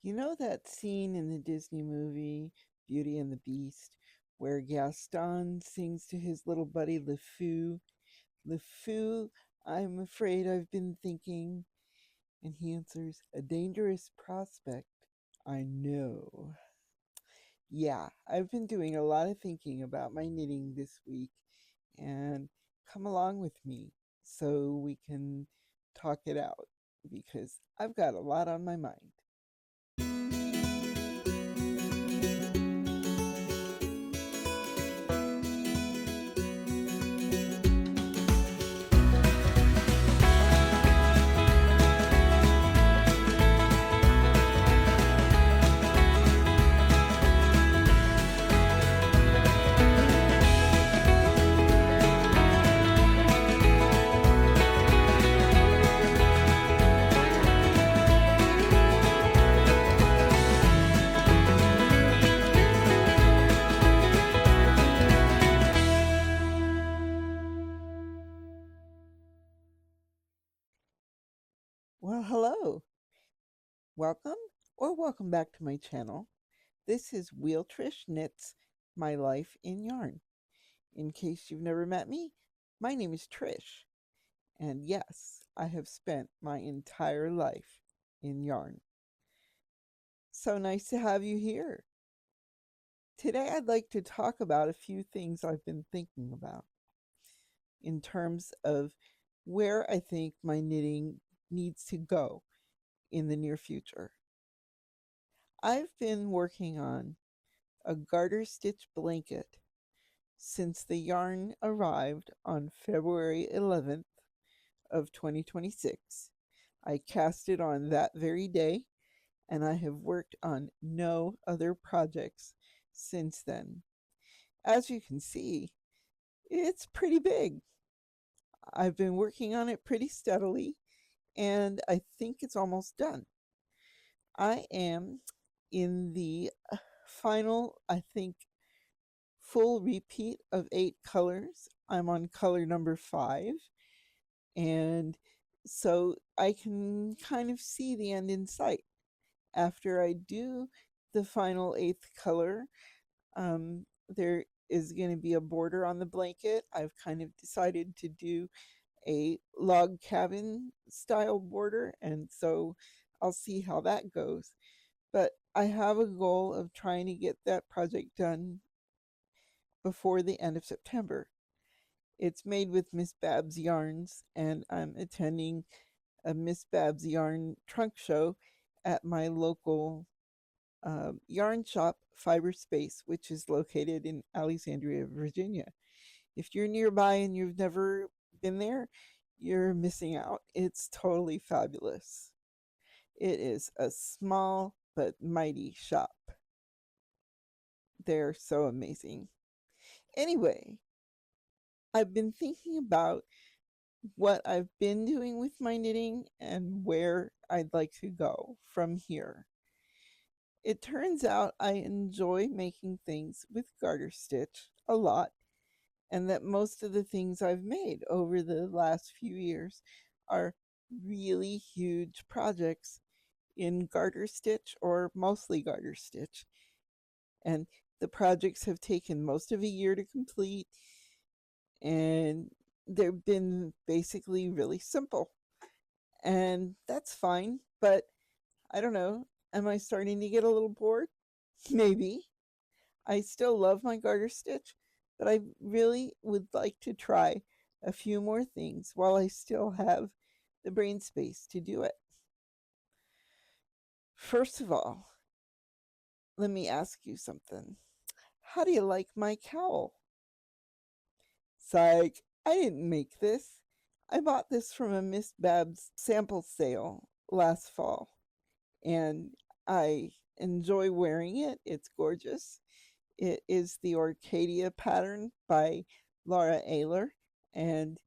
You know that scene in the Disney movie Beauty and the Beast where Gaston sings to his little buddy LeFou, LeFou, I'm afraid I've been thinking, and he answers, a dangerous prospect. I know. Yeah, I've been doing a lot of thinking about my knitting this week, and come along with me so we can talk it out because I've got a lot on my mind. Well, hello. Welcome or welcome back to my channel. This is WheelTrish Knits My Life in Yarn. In case you've never met me, my name is Trish. And yes, I have spent my entire life in yarn. So nice to have you here. Today I'd like to talk about a few things I've been thinking about in terms of where I think my knitting needs to go in the near future. I've been working on a garter stitch blanket since the yarn arrived on February 11th of 2026. I cast it on that very day, and I have worked on no other projects since then. As you can see, it's pretty big. I've been working on it pretty steadily, and I think it's almost done. I am in the final, I think, full repeat of 8 colors. I'm on color number 5, and so I can kind of see the end in sight. After I do the final 8th color, there is going to be a border on the blanket. I've kind of decided to do a log cabin style border, and so I'll see how that goes. But I have a goal of trying to get that project done before the end of September. It's made with Miss Babs Yarns, and I'm attending a Miss Babs Yarn trunk show at my local yarn shop, Fiber Space, which is located in Alexandria, Virginia. If you're nearby and you've never been there, you're missing out. It's totally fabulous. It is a small but mighty shop. They're so amazing. Anyway, I've been thinking about what I've been doing with my knitting and where I'd like to go from here. It turns out I enjoy making things with garter stitch a lot, and that most of the things I've made over the last few years are really huge projects in garter stitch or mostly garter stitch. And the projects have taken most of a year to complete, and they've been basically really simple. And that's fine, but I don't know. Am I starting to get a little bored? Maybe. I still love my garter stitch, but I really would like to try a few more things while I still have the brain space to do it. First of all, let me ask you something. How do you like my cowl? Psych, I didn't make this. I bought this from a Miss Babs sample sale last fall, and I enjoy wearing it. It's gorgeous. It is the Orcadia pattern by Laura Ayler, and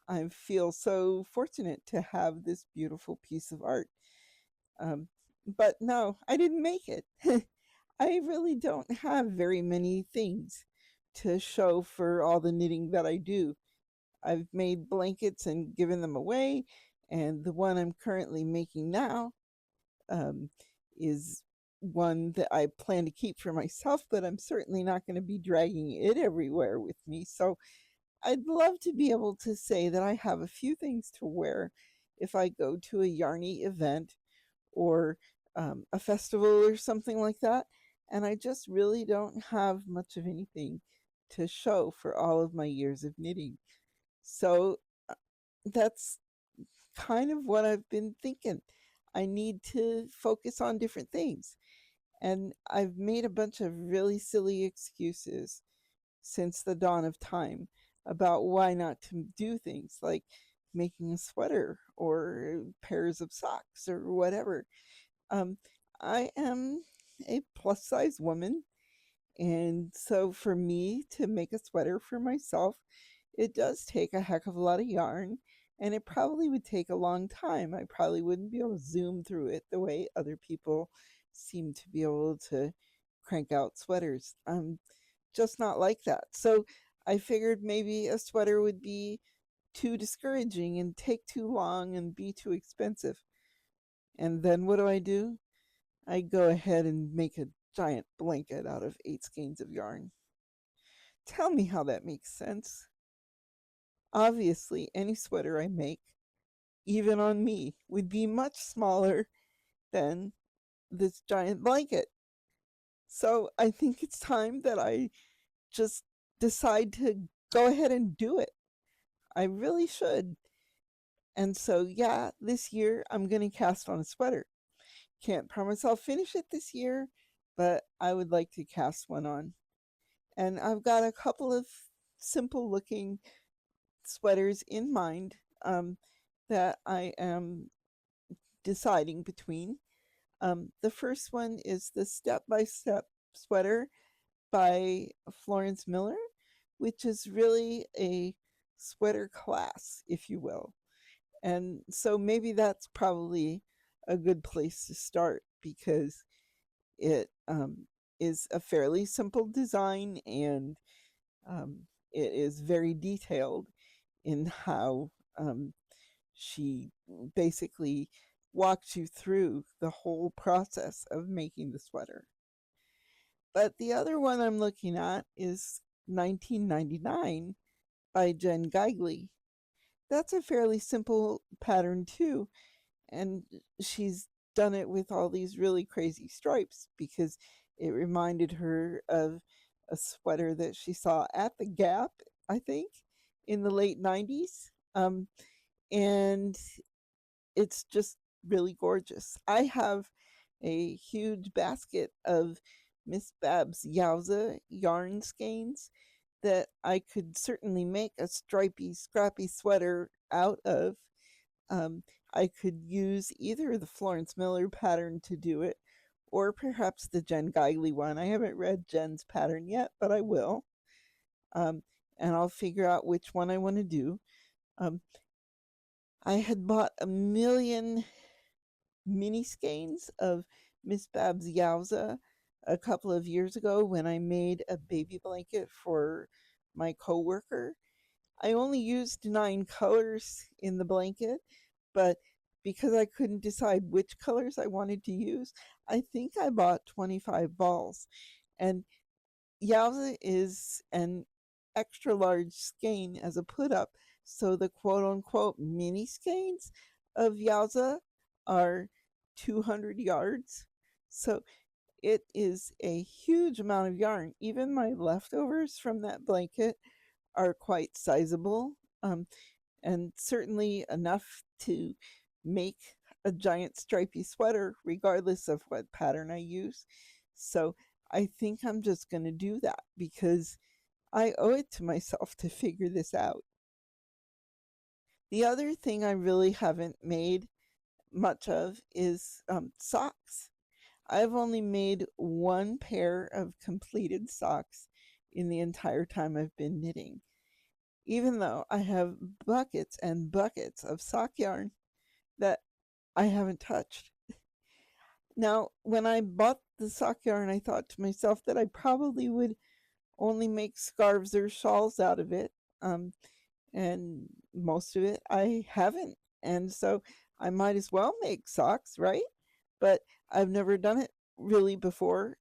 I feel so fortunate to have this beautiful piece of art. But no, I didn't make it. I really don't have very many things to show for all the knitting that I do. I've made blankets and given them away, and the one I'm currently making now um, is one that I plan to keep for myself, but I'm certainly not going to be dragging it everywhere with me. So I'd love to be able to say that I have a few things to wear if I go to a yarny event or a festival or something like that. And I just really don't have much of anything to show for all of my years of knitting. So that's kind of what I've been thinking. I need to focus on different things. And I've made a bunch of really silly excuses since the dawn of time about why not to do things like making a sweater or pairs of socks or whatever. Um, I am a plus size woman, and so for me to make a sweater for myself, it does take a heck of a lot of yarn, and it probably would take a long time. I probably wouldn't be able to zoom through it the way other people seem to be able to crank out sweaters. I'm just not like that. So I figured maybe a sweater would be too discouraging and take too long and be too expensive. And then what do? I go ahead and make a giant blanket out of 8 skeins of yarn. Tell me how that makes sense. Obviously, any sweater I make, even on me, would be much smaller than this giant blanket. So I think it's time that I just decide to go ahead and do it. I really should. And so, yeah, this year I'm going to cast on a sweater. Can't promise I'll finish it this year, but I would like to cast one on. And I've got a couple of simple looking sweaters in mind that I am deciding between. The first one is the Step by Step sweater by Florence Miller, which is really a sweater class, if you will. And so maybe that's probably a good place to start because it is a fairly simple design and um, it is very detailed in how she basically walks you through the whole process of making the sweater. But the other one I'm looking at is 1999 by Jen Geigley. That's a fairly simple pattern too, and she's done it with all these really crazy stripes because it reminded her of a sweater that she saw at the Gap, I think, in the late 90s. And it's just really gorgeous. I have a huge basket of Miss Babs Yowza yarn skeins that I could certainly make a stripy, scrappy sweater out of. Um, I could use either the Florence Miller pattern to do it, or perhaps the Jen Geigley one. I haven't read Jen's pattern yet, but I will. Um, and I'll figure out which one I want to do. Um, I had bought a million mini skeins of Miss Babs Yowza a couple of years ago when I made a baby blanket for my coworker. I only used 9 colors in the blanket, but because I couldn't decide which colors I wanted to use, I think I bought 25 balls. And Yowza is an extra large skein as a put up, so the quote unquote mini skeins of Yowza are 200 yards. So it is a huge amount of yarn. Even my leftovers from that blanket are quite sizable, and certainly enough to make a giant stripy sweater, regardless of what pattern I use. So I think I'm just going to do that because I owe it to myself to figure this out. The other thing I really haven't made much of is socks. I've only made one pair of completed socks in the entire time I've been knitting, even though I have buckets and buckets of sock yarn that I haven't touched. Now, when I bought the sock yarn, I thought to myself that I probably would only make scarves or shawls out of it. And most of it I haven't. And so I might as well make socks, right? But I've never done it really before,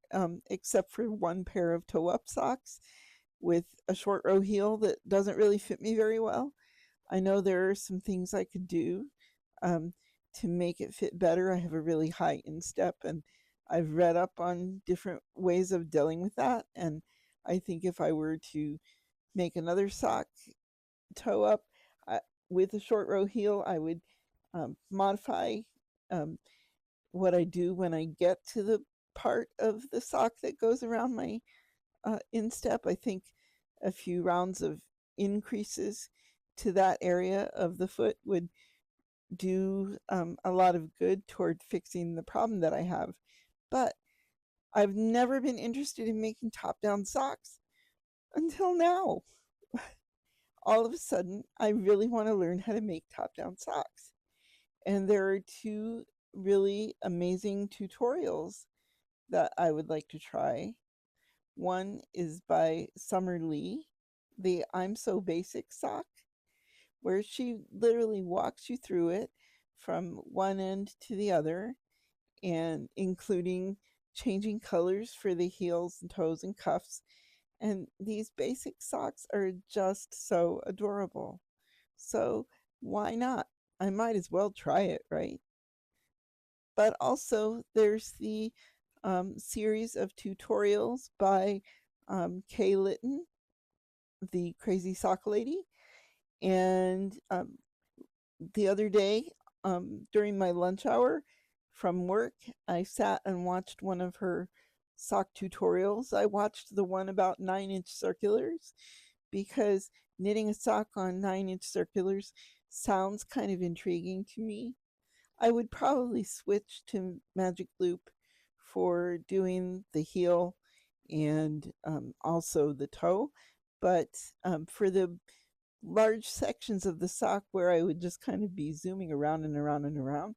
except for one pair of toe-up socks with a short row heel that doesn't really fit me very well. I know there are some things I could do um, to make it fit better. I have a really high instep, and I've read up on different ways of dealing with that. And I think if I were to make another sock toe up uh, with a short row heel, I would modify um, what I do when I get to the part of the sock that goes around my instep. I think a few rounds of increases to that area of the foot would do a lot of good toward fixing the problem that I have. But I've never been interested in making top down socks until now. All of a sudden, I really want to learn how to make top down socks. And there are two really amazing tutorials that I would like to try. One is by Summer Lee, the I'm So Basic sock, where she literally walks you through it from one end to the other, and including changing colors for the heels and toes and cuffs. And these basic socks are just so adorable. So why not? I might as well try it, right? But also, there's the series of tutorials by Kay Litton, the crazy sock lady. And the other day, during my lunch hour from work, I sat and watched one of her sock tutorials. I watched the one about 9-inch circulars because knitting a sock on 9-inch circulars sounds kind of intriguing to me. I would probably switch to Magic Loop for doing the heel and also the toe. But for the large sections of the sock where I would just kind of be zooming around and around and around,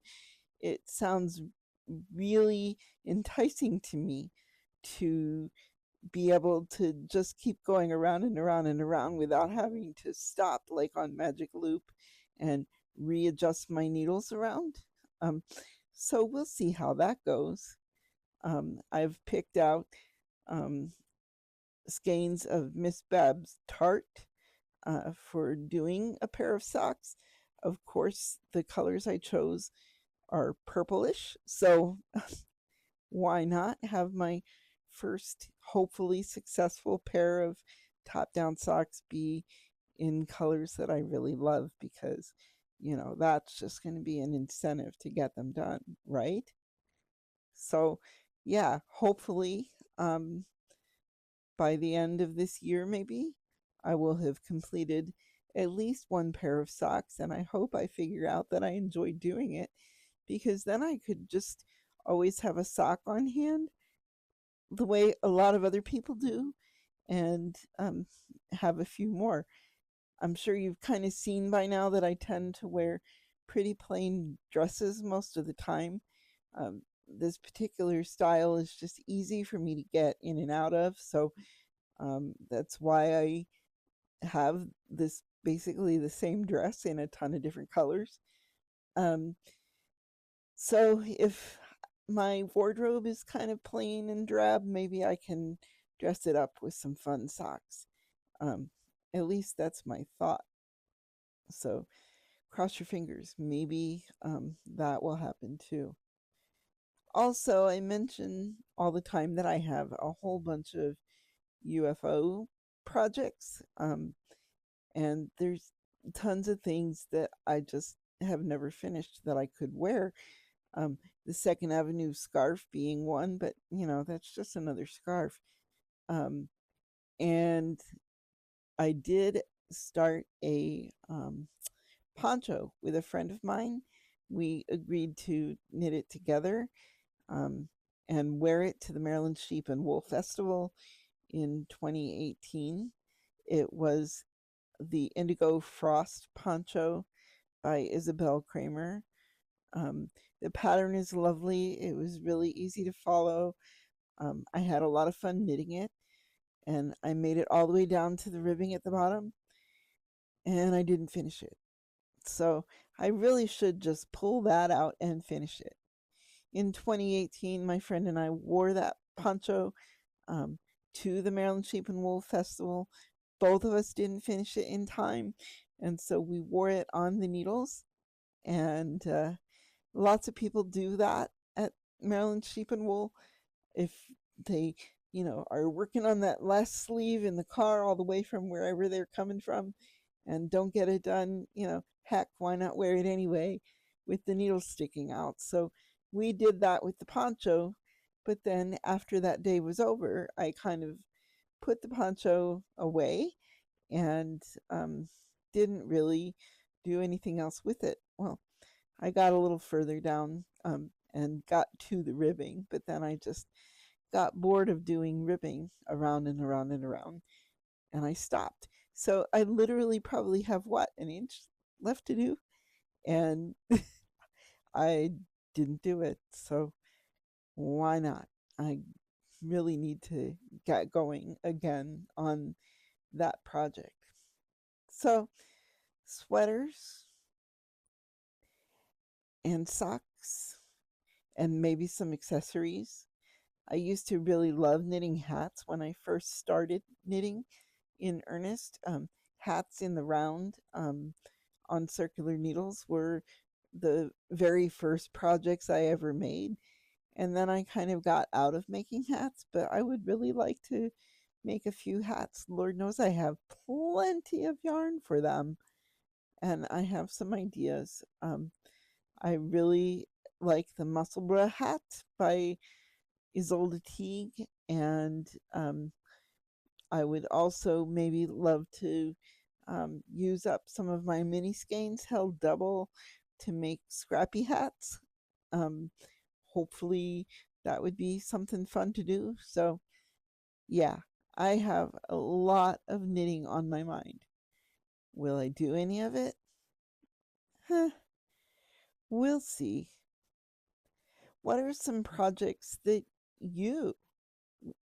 it sounds really enticing to me to be able to just keep going around and around and around without having to stop like on Magic Loop and readjust my needles around. Um, so we'll see how that goes. I've picked out skeins of Miss Bab's Tart for doing a pair of socks. Of course, the colors I chose are purplish, so why not have my first hopefully successful pair of top down socks be in colors that I really love, because that's just going to be an incentive to get them done, right? So yeah, hopefully by the end of this year, maybe I will have completed at least one pair of socks, and I hope I figure out that I enjoy doing it, because then I could just always have a sock on hand the way a lot of other people do, and have a few more. I'm sure you've kind of seen by now that I tend to wear pretty plain dresses most of the time. This particular style is just easy for me to get in and out of, so that's why I have this basically the same dress in a ton of different colors. Um, so if my wardrobe is kind of plain and drab, maybe I can dress it up with some fun socks. At least that's my thought. So cross your fingers. Maybe that will happen too. Also, I mention all the time that I have a whole bunch of UFO projects, and there's tons of things that I just have never finished that I could wear. The Second Avenue scarf being one, but that's just another scarf. And I did start a poncho with a friend of mine. We agreed to knit it together and wear it to the Maryland Sheep and Wool Festival in 2018. It was the Indigo Frost poncho by Isabel Kramer. The pattern is lovely. It was really easy to follow. I had a lot of fun knitting it, and I made it all the way down to the ribbing at the bottom, and I didn't finish it. So I really should just pull that out and finish it. in 2018, my friend and I wore that poncho um, to the Maryland Sheep and Wool Festival. Both of us didn't finish it in time, and so we wore it on the needles. And lots of people do that at Maryland Sheep and Wool. If they, are working on that last sleeve in the car all the way from wherever they're coming from and don't get it done, heck, why not wear it anyway with the needles sticking out? So we did that with the poncho. But then after that day was over, I kind of put the poncho away and didn't really do anything else with it. Well, I got a little further down and got to the ribbing, but then I just got bored of doing ribbing around and around and around, and I stopped. So I literally probably have what, an inch left to do, and I didn't do it. So why not? I really need to get going again on that project. So sweaters and socks and maybe some accessories. I used to really love knitting hats when I first started knitting in earnest. Hats in the round on circular needles were the very first projects I ever made. And then I kind of got out of making hats, but I would really like to make a few hats. Lord knows I have plenty of yarn for them, and I have some ideas. I really like the Musselburgh hat by Isolde Teague, and I would also maybe love to use up some of my mini skeins held double to make scrappy hats. Um, Hopefully that would be something fun to do. So yeah, I have a lot of knitting on my mind. Will I do any of it? Huh, we'll see. What are some projects that you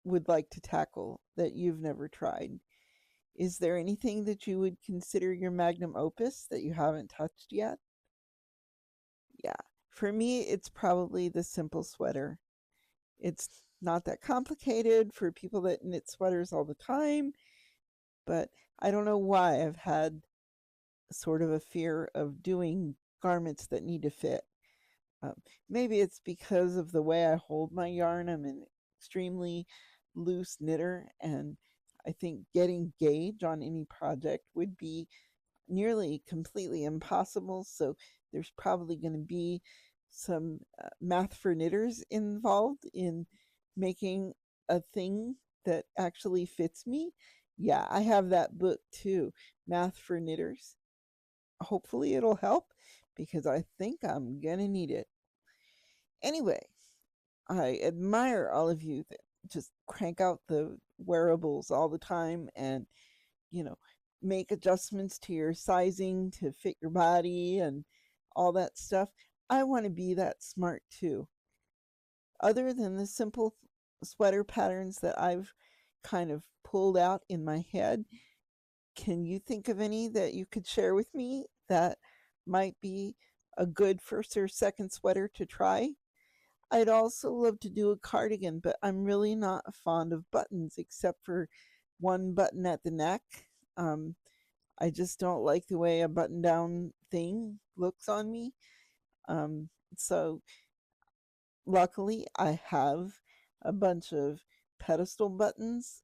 would like to tackle that you've never tried? Is there anything that you would consider your magnum opus that you haven't touched yet? Yeah, for me, it's probably the simple sweater. It's not that complicated for people that knit sweaters all the time, but I don't know why I've had sort of a fear of doing garments that need to fit. Um, Maybe it's because of the way I hold my yarn. I'm an extremely loose knitter, and I think getting gauge on any project would be nearly completely impossible. So there's probably going to be some math for knitters involved in making a thing that actually fits me. Yeah, I have that book too, Math for Knitters. Hopefully it'll help because I think I'm going to need it. Anyway, I admire all of you that just crank out the wearables all the time and, you know, make adjustments to your sizing to fit your body and all that stuff. I want to be that smart too. Other than the simple sweater patterns that I've kind of pulled out in my head, can you think of any that you could share with me that might be a good first or second sweater to try? I'd also love to do a cardigan, but I'm really not fond of buttons except for one button at the neck. Um, I just don't like the way a button down thing looks on me. Um, so luckily, I have a bunch of pedestal buttons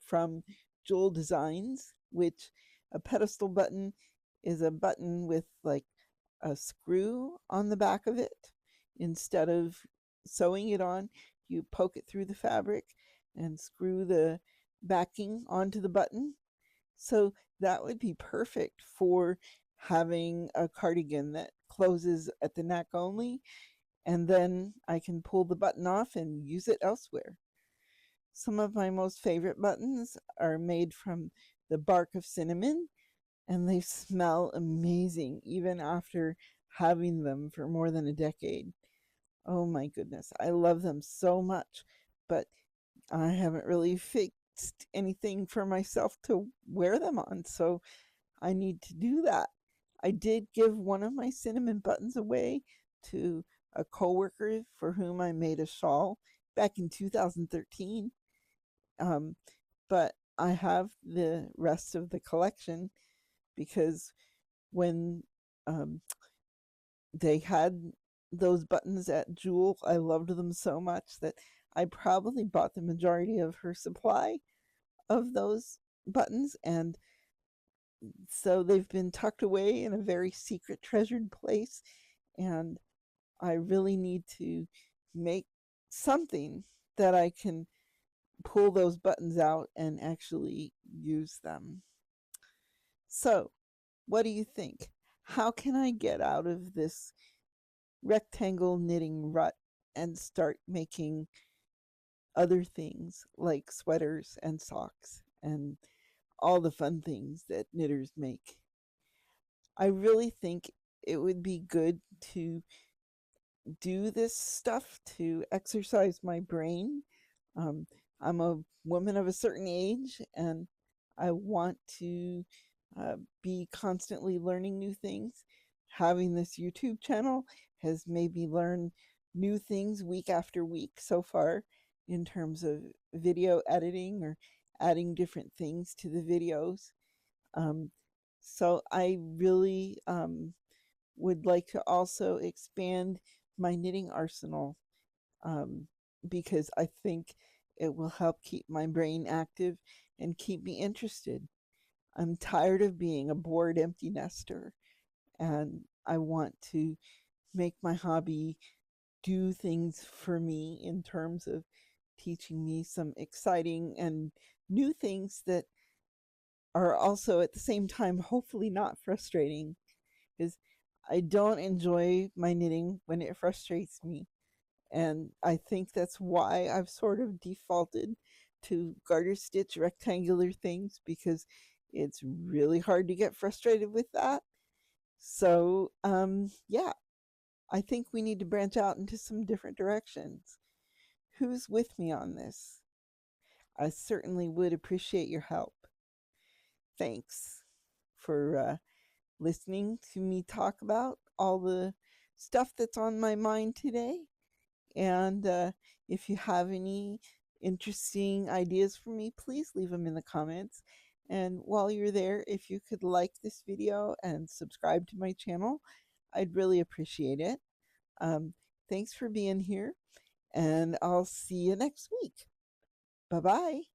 from Jewel Designs, which a pedestal button is a button with like a screw on the back of it. Instead of sewing it on, you poke it through the fabric and screw the backing onto the button. So that would be perfect for having a cardigan that closes at the neck only, and then I can pull the button off and use it elsewhere. Some of my most favorite buttons are made from the bark of cinnamon, and they smell amazing even after having them for more than a decade. Oh my goodness, I love them so much, but I haven't really fixed anything for myself to wear them on, so I need to do that. I did give one of my cinnamon buttons away to a coworker for whom I made a shawl back in 2013. Um, but I have the rest of the collection because when um, they had those buttons at Jewel, I loved them so much that I probably bought the majority of her supply of those buttons, and so they've been tucked away in a very secret treasured place, and I really need to make something that I can pull those buttons out and actually use them. So, what do you think? How can I get out of this rectangle knitting rut and start making other things like sweaters and socks and all the fun things that knitters make? I really think it would be good to do this stuff to exercise my brain. Um, I'm a woman of a certain age, and I want to be constantly learning new things. Having this YouTube channel has made me learn new things week after week so far in terms of video editing or adding different things to the videos. Um, so I really would like to also expand my knitting arsenal, um, because I think it will help keep my brain active and keep me interested. I'm tired of being a bored, empty nester, and I want to make my hobby do things for me in terms of teaching me some exciting and new things that are also at the same time hopefully not frustrating, because I don't enjoy my knitting when it frustrates me. And I think that's why I've sort of defaulted to garter stitch rectangular things, because it's really hard to get frustrated with that. So, yeah, I think we need to branch out into some different directions. Who's with me on this? I certainly would appreciate your help. Thanks for listening to me talk about all the stuff that's on my mind today. And if you have any interesting ideas for me, please leave them in the comments. And while you're there, if you could like this video and subscribe to my channel, I'd really appreciate it. Um, Thanks for being here, and I'll see you next week. Bye-bye.